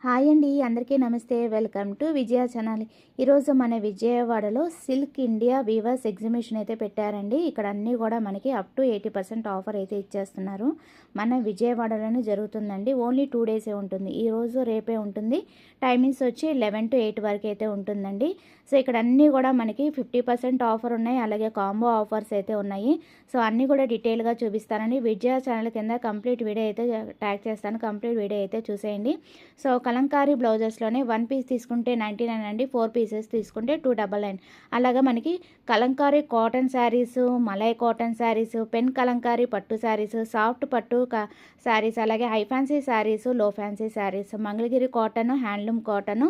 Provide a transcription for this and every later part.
Hi అండి, అందరికీ నమస్తే. Welcome to Vijaya channel. ఈరోజు మన విజయవాడలో సిల్క్ ఇండియా వీవర్స్ ఎగ్జిబిషన్ అయితే పెట్టారండి. ఇక్కడ అన్నీ కూడా మనకి అప్ టు 80% ఆఫర్ అయితే ఇచ్చేస్తున్నారు. మన విజయవాడలోనే జరుగుతుందండి. ఓన్లీ 2 డేసే ఉంటుంది. ఈరోజు రేపే ఉంటుంది. టైమింగ్స్ వచ్చి 11 to 8 వరకు అయితే ఉంటుందండి. సో ఇక్కడ అన్నీ కూడా మనకి 50% ఆఫర్ ఉన్నాయి. అలాగే కాంబో ఆఫర్స్ అయితే ఉన్నాయి. సో అన్నీ కూడా డీటెయిల్గా చూపిస్తానండి. విజయ ఛానల్ కింద కంప్లీట్ వీడియో అయితే ట్యాగ్ చేస్తాను. కంప్లీట్ వీడియో అయితే చూసేయండి. సో కలంకారీ బ్లౌజెస్లోనే 1 పీస్ తీసుకుంటే 99 అండి, 4 పీసెస్ తీసుకుంటే 299. అలాగా మనకి Kalamkari cotton saris, malai cotton saris, pen Kalamkari పట్టు శారీస్, సాఫ్ట్ పట్టు శారీస్, అలాగే high fancy sarees, low fancy sarees, Mangalagiri cotton, handloom cotton,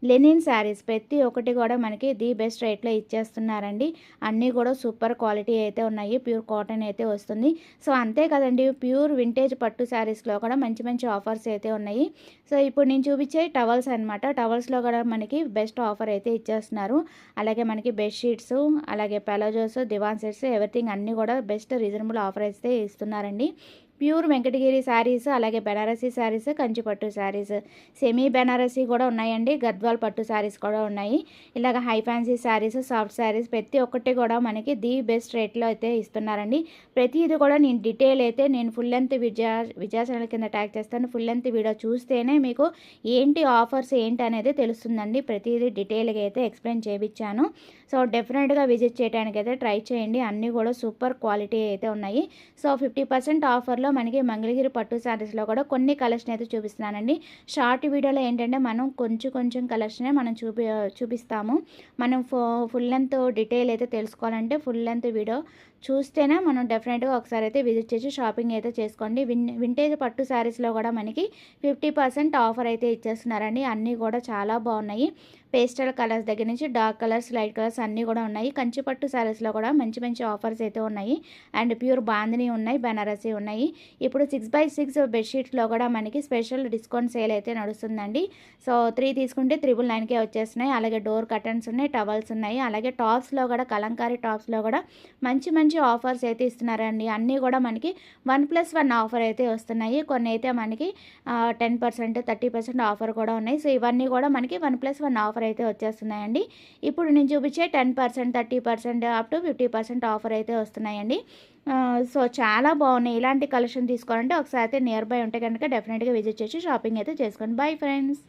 linen sarees ప్రతి ఒక్కటి కూడా మనకి ది బెస్ట్ రేట్లో ఇచ్చేస్తున్నారండి. అన్నీ కూడా సూపర్ క్వాలిటీ అయితే ఉన్నాయి. ప్యూర్ కాటన్ అయితే వస్తుంది. సో అంతే కదండి, ప్యూర్ వింటేజ్ పట్టు శారీస్లో కూడా మంచి మంచి ఆఫర్స్ అయితే ఉన్నాయి. సో ఇప్పుడు నేను చూపించే టవల్స్ అనమాట. టవల్స్లో కూడా మనకి బెస్ట్ ఆఫర్ అయితే ఇచ్చేస్తున్నారు. అలాగే మనకి బెడ్షీట్స్, అలాగే పెలోజోస్, దివాన్ సెట్స్, ఎవ్రీథింగ్ అన్నీ కూడా బెస్ట్ రీజనబుల్ ఆఫర్ అయితే ఇస్తున్నారండి. ప్యూర్ వెంకటగిరి శారీస్, అలాగే బెనారసీ శారీస్, కంచిపట్టు శారీస్, సెమీ బెనారసీ కూడా ఉన్నాయండి. గద్వాల్ పట్టు శారీస్ కూడా ఉన్నాయి. ఇలాగ high fancy saris, soft saris ప్రతి ఒక్కటి కూడా మనకి ది బెస్ట్ రేట్లో అయితే ఇస్తున్నారండి. ప్రతిది కూడా నేను డీటెయిల్ అయితే నేను ఫుల్ లెంత్ విజయ ఛానల్ కింద ట్యాగ్ చేస్తాను. ఫుల్ లెంత్ వీడియో చూస్తేనే మీకు ఏంటి ఆఫర్స్ ఏంటి అనేది తెలుస్తుందండి. ప్రతిదీ డీటెయిల్గా అయితే ఎక్స్ప్లెయిన్ చేయించాను. సో డెఫినెట్గా విజిట్ చేయడానికి అయితే ట్రై చేయండి. అన్నీ కూడా సూపర్ క్వాలిటీ అయితే ఉన్నాయి. సో 50% ఆఫర్లో మనకి మంగళగిరి పట్టు శారీస్లో కూడా కొన్ని కలెక్షన్ అయితే చూపిస్తున్నానండి. షార్ట్ వీడియోలో ఏంటంటే మనం కొంచెం కలెక్షనే మనం చూపిస్తాము. మనం ఫుల్ లెంత్ డీటెయిల్ అయితే తెలుసుకోవాలంటే ఫుల్ లెంత్ వీడియో చూస్తేనే మనం డెఫినెట్గా ఒకసారి అయితే విజిట్ చేసి షాపింగ్ అయితే చేసుకోండి. వింటేజ్ పట్టు శారీస్లో కూడా మనకి 50% ఆఫర్ అయితే ఇచ్చేస్తున్నారండి. అన్నీ కూడా చాలా బాగున్నాయి. పేస్టల్ కలర్స్ దగ్గర నుంచి డార్క్ కలర్స్, లైట్ కలర్స్ అన్నీ కూడా ఉన్నాయి. కంచి పట్టు శారీస్లో కూడా మంచి మంచి ఆఫర్స్ అయితే ఉన్నాయి. అండ్ ప్యూర్ బాందిని ఉన్నాయి, బెనారసీ ఉన్నాయి. ఇప్పుడు 6x6 బెడ్షీట్స్లో కూడా మనకి స్పెషల్ డిస్కౌంట్ సేల్ అయితే నడుస్తుందండి. సో 3 తీసుకుంటే 999కే వచ్చేస్తున్నాయి. అలాగే డోర్ కర్టన్స్ ఉన్నాయి, టవల్స్ ఉన్నాయి. అలాగే టాప్స్లో కూడా కలంకారీ టాప్స్లో కూడా మంచి మంచి ఆఫర్స్ అయితే ఇస్తున్నారండి. అన్నీ కూడా మనకి 1+1 ఆఫర్ అయితే వస్తున్నాయి. కొన్ని అయితే మనకి 10%, 30% ఆఫర్ కూడా ఉన్నాయి. సో ఇవన్నీ కూడా మనకి 1+1 ఆఫర్ అయితే వచ్చేస్తున్నాయండి. ఇప్పుడు నేను చూపించే 10%, 30%, అప్ టు 50% ఆఫర్ అయితే వస్తున్నాయండి. సో చాలా బాగున్నాయి. ఇలాంటి కలెక్షన్ తీసుకోవాలంటే ఒకసారి అయితే నియర్ బై ఉంటే కనుక డెఫినెట్గా విజిట్ చేసి షాపింగ్ అయితే చేసుకోండి. Bye friends.